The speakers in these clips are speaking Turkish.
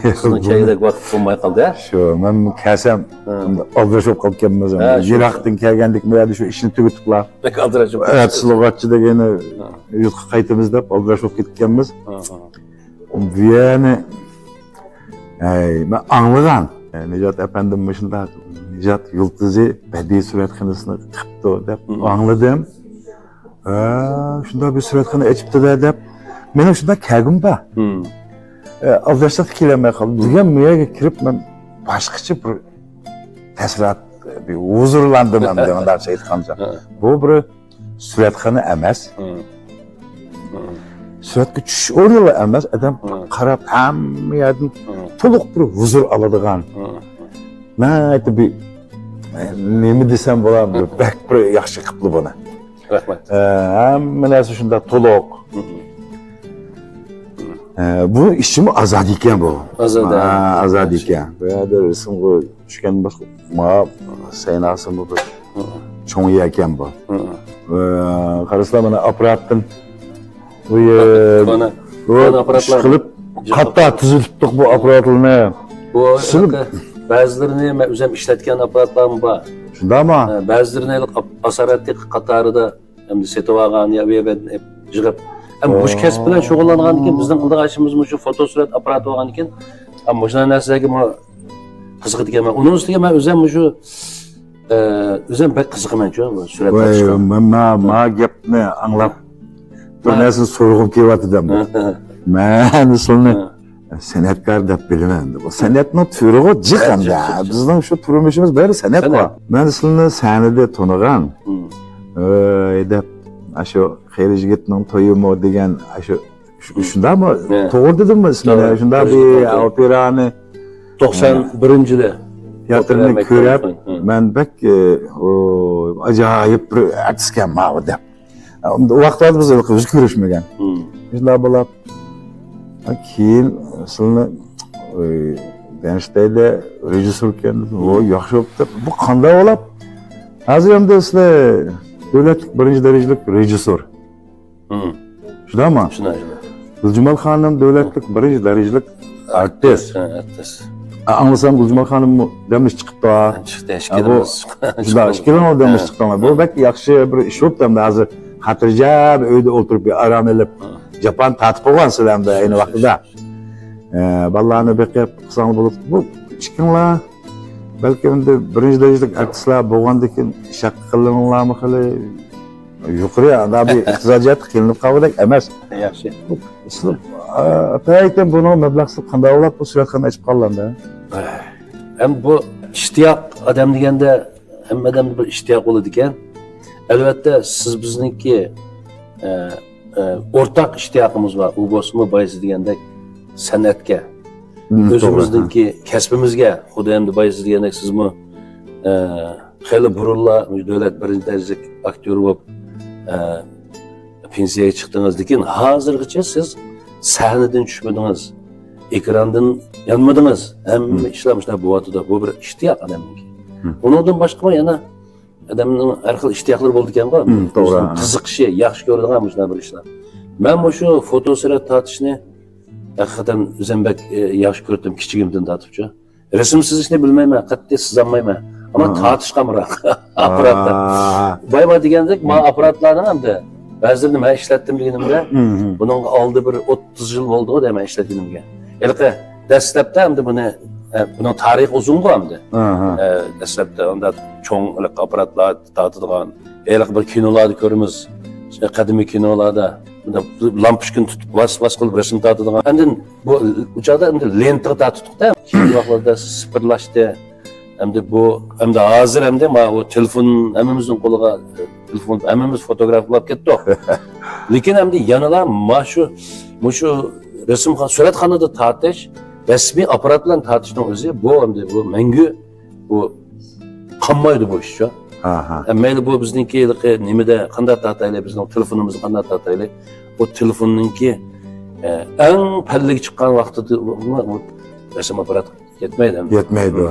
Sizning keyingi vaqt bo'lmay qoldi, ha? Shu, men kelsam, aldrashib qolib kelmiz. Yiroqdan kelgandik, bu yerda shu ishni tugatiblar. Bek aldrashib. Slovatcha degani yurtga qaytamiz deb aldrashib ketganmiz. Bu yerni men anglagan. Nijat efendim shunday Nijat Yulduzi badiiy suratxonasini qilibdi deb angladim. Shunday bir suratxona ochibdi deb mening shunday kelgim bor. Aldrashib kelamay qoldim. Degan bu yerga kirib men boshqacha bir taassurot, bir huzurlandim ham degandarcha aytgancha. Bu bir suratxona emas. Suratga tushish o'rni emas, adam qarab hamma yerdan to'liq bir huzur oladigan. Men aytib nima desam bo'ladi, bak bir yaxshi qilibdi buni. Rahmat. Hamma narsa shunda to'liq. Bu ishim azad ekan bu. Azad ekan. Bu yerda rasmga tushgan boshqa ma saynasim bu cho'ng ekan bu. Qaraslar mana apparatdan bu apparatlar qilib qatta tuzilibdik bu apparatlarni. Bu ba'zilarini men o'zim ishlatgan apparatlarim bor. Shundami? Ba'zilarini asoratli qatorida hamda setib olgan ya yig'ib bu kasb bilan shug'ullangan ekan, bizning qilgan ishimiz shu fotosurat apparati bo'lgan ekan. Ammo shunday narsalarga men qiziqib ekanman. Uning ustiga men o'zim shu o'zim pek qiziqaman-ku bu suratga chiqib. Men gapni anglab bir narsa so'rg'im kelyapti-da. Men sizlarni san'atkor deb bilaman. Bu san'atning turi jiqanda. Bizning shu turmushimiz bari san'at bor. Men sizlarni sahnada tonigan. Deb shu Xayri yigitning to'yimi degan shu shundami? To'g'ri dedimmi ismini? Shunda bir operani 91-yili teatrni ko'rib, men bak ajoyib bir artistkanman deb. O vaqtlarda biz o'zi ko'rishmagan. Shunday bo'lib, keyin sizlarni Bernsteynda rejissor ekansiz. O yaxshi bo'pti. Bu qanday bo'lib? Hozir ham sizlar davlatlik birinchi darajalik rejissor. Shundaymi? Shunday. Guljumal xonim davlatlik birinchi darajalik artist. Artist. Anglasam Guljumal xonim damish chiqibdi. Chiqdi, ishkilamiz. Shunday, ishkilamiz damish chiqdi. Bu bak yaxshi bir ish bo'libdi hamda hozir xotirjam uyda o'tirib aram olib Japan tatib bo'lgansizlarda ayni vaqtida. Ballarni beqib qilsang bo'lib, bu chiqinglar. Balki endi birinchi darajalik artistlar bo'lgandan keyin shaq qilininglarmi hali yuqori adabiy iqtisodiyot qilinib qoldik emas. Yaxshi. Sizlar aytayotgan buni mablag'siz qanday olib bu suratxona ochib qolganda? Ham bu ishtiyoq odam deganda hamma odamda bir ishtiyoq bo'ladi ekan. Albatta siz bizniki o'rtaq ishtiyoqimiz bor. U bo'lsa boyasi degandek san'atga, o'zimizningki kasbimizga, xudo ham boyasi degandek sizmi xeyli burunlar davlat birinchi darajalik aktyor bo'lib pensiyaga chiqdingiz, lekin hozirgacha siz sahnadan tushmadingiz, ekrandan yonmadingiz. Hamma ishlar shunday bo'lyapti. Bu bir ishtiyoq odamniki. Undan boshqa yana adamning har xil ishtiyoqlari bo'ldi ekan-ku. To'g'ri. Qiziqishi, yaxshi ko'radigan shunday bir ishlar. Men bu shu fotosurat tortishni haqiqatan o'zim bak yaxshi ko'rdim kichigimdan tortibchi. Rasm chizishni bilmayman, qat'iy chizolmayman. Ammo tortishqamroq apparatda. Boyma degandek, men apparatlarni hamda ba'zilarini men ishlatdim deganimda, buning oldi bir 30 yil bo'ldi-ku deyman ishlatganimga. Ilqi dastlabda hamda buning tarixi uzun-ku hamda. Dastlabda unda cho'ng apparatlar tortadigan, bir kinolarda ko'ramiz. Qadimiy kinolarda lampochkani tutib vas qilib rasm tortadigan. Endi bu uchoqda endi lenta tortdik-da. Keyingi vaqtlarda sifirlashdi. Hamda bu hamda hozir hamda o telefon hammamizning qo'liga telefon hammamiz fotograflab ketdik. Lekin hamda yanalar shu rasm suratxonada tortish, rasmiy apparat bilan tortishning o'zi bu hamda bu mangu bu qolmaydi bu ish-ku. Mayli bu bizningki nimada qanday tortaylik, bizning telefonimizni qanday tortaylik, o telefonninki eng pallaga chiqqan vaqtida rasm apparati yetmaydi. Yetmaydi.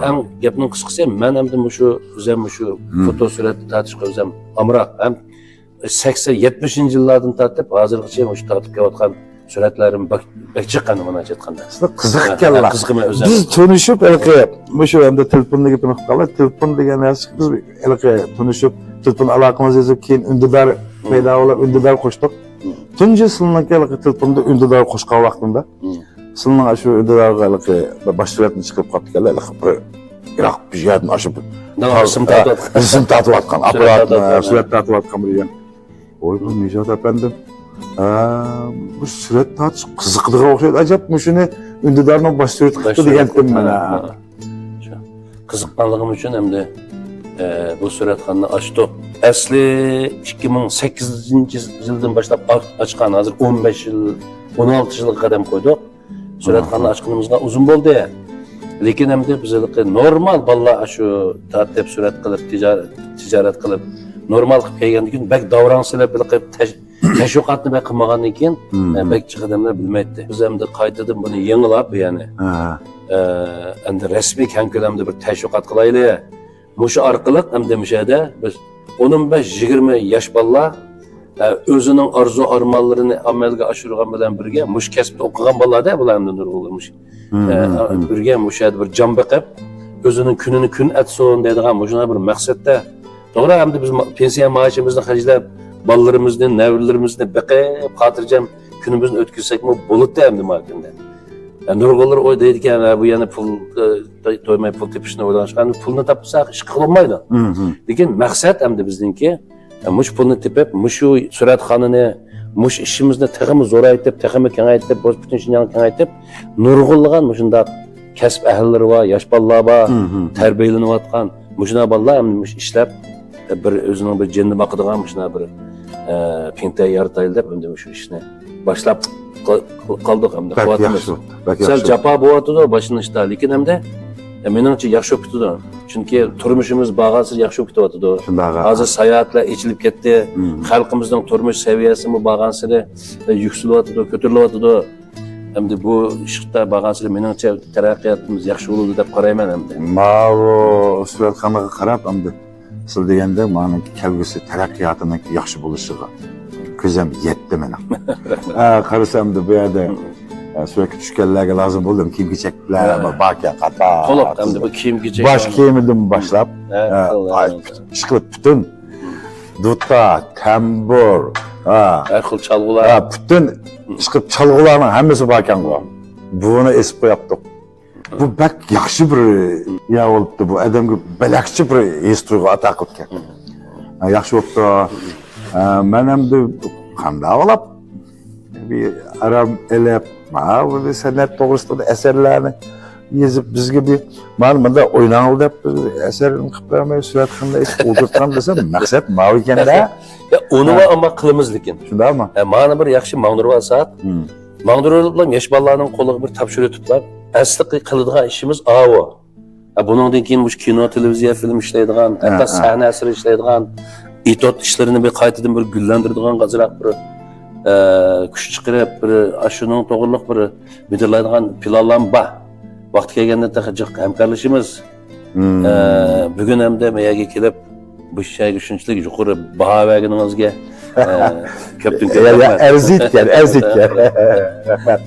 Ham gapning qisqasi men hamda o'zim shu fotosuratni tortishga o'zim amroq ham 80-70 yillardan tortib hozirgacha shu tortib kelayotgan suratlarim bak chiqqan mana aytganda. Qiziq ekanlar. Qiziqman o'zi. Biz tanışıp shu hamda telefonda gapirib qolib, telefon degan narsa biz tanışıp telefon aloqamiz ezib keyin undidar paydo bo'lib undidar qo'shdik. Tunji sizning telefonda undidar qo'shgan vaqtimda sizning shu undidarga boshlayotgan chiqib qolganlar Iroq bijan oshib sim tatıyotgan aparatni surat tatıyotgan degan. Oy bu Nijat efendim. Bu surat tatish qiziqdiga o'xshaydi. Ajab shuni undidarni boshlayotib qildi degandim mana. Qiziqqanligim uchun hamda bu suratxonni ochdik. Asli 2008-yildan boshlab ochgan, hozir 15 yil, 16 yilga qadam qo'ydik. Suratxonni ochganimizga uzun bo'ldi. Lekin hamda biz normal bolalar shu tartib surat qilib, tijorat qilib, normal qilib kelgandan keyin bak davransalar qilib tashviqotni bak qilmagandan keyin bak chiqadimlar bilmaydi. Biz hamda qaytadan buni yangilab, ya'ni endi rasmiy keng ko'lamda bir tashviqot qilaylik. Mushu orqali hamda mishada biz 15-20 yosh bolalar o'zining orzu armonlarini amalga oshirgan bilan birga mush kasbda o'qigan bolalarda bularni nurg'ulmush. Birga mushada bir jon biqib, o'zining kunini kun etsin deydigan mushuna bir maqsadda. To'g'ri, hamda biz pensiya maoshimizni xarjlab, bolalarimizni, navlarimizni biqib, xotirjam kunimizni o'tkazsakmi bo'ladi hamda makanda. Nurg'ullar o'ylaydi ekan, bu yana pul to'ymay pul tepishni o'ylashgan, pulni topsak ish qilolmaydi. Lekin maqsad hamda bizningki mush pulni tepib, mushu suratxonani, mush ishimizni tag'imi zo'raytib, tag'imi kengaytib, butun Shinjongni kengaytib, nurg'ulgan mushundaq kasb ahllari va yosh bolalar bor, tarbiyalanayotgan mushuna bolalar mush ishlab bir o'zining bir jinni boqadigan mushuna bir pinta yarataylik deb endi shu ishni boshlab qoldik hamda quvvatimiz. Sal jafo bo'lyapti boshini ishda, lekin hamda meningcha yaxshi o'tib ketdi. Chunki turmushimiz bag'asi yaxshi o'tib ketdi. Hozir sayohatlar ichilib ketdi. Xalqimizning turmush saviyasi bag'asida yukselyapti, ko'tarilyapti. Hamda bu ishda bag'asida meningcha taraqqiyotimiz yaxshi bo'ldi deb qarayman hamda. Ma'vo suratxonaga qarab hamda siz deganda ma'ni kelgusi taraqqiyotining yaxshi bo'lishiga ko'zim yetdi meni. Qarasam-da bu yerda suratga tushganlarga lozim bo'ldim kiyim-kechaklar, baka qator. To'liq hamda bu kiyim-kechak. Bosh kiyimidan boshlab, ishqilib butun duta, tambur, har xil chalg'ular, butun ishqilib chalg'ularning hammasi bakango. Buni esib qo'yaptik. Bu bak yaxshi bir ya bo'libdi, bu odamga balakchi bir his tuyg'u ato qilgan. Yaxshi bo'libdi. Men hamda qanday olib bir aram elab, bu san'at to'g'risida asarlarni yozib bizga bir ma'lumotlar o'ynang deb asarni qilib bermay suratxonada o'tirgan desam maqsad ma'lum ekanda. Uni va amma qilamiz lekin. Shundaymi? Ma'ni bir yaxshi ma'nurva soat. Ma'nurlar yosh bolalarning qo'liga bir topshiriq tutlar. Asli qiladigan ishimiz avo. Buningdan keyin bu kino, televiziya, film ishlaydigan, hatto sahna asari ishlaydigan, itot ishlarini bir qaytadan bir gullantiradigan qaziraq bir kuch chiqarib, bir shuning to'g'riliq bir bidirlaydigan planlar bor. Vaqti kelganda jiq hamkorlashimiz. Bugun hamda meyaga kelib bu shayga shunchalik yuqori baho berganingizga ko'pdan ko'p arzitgan. Rahmat.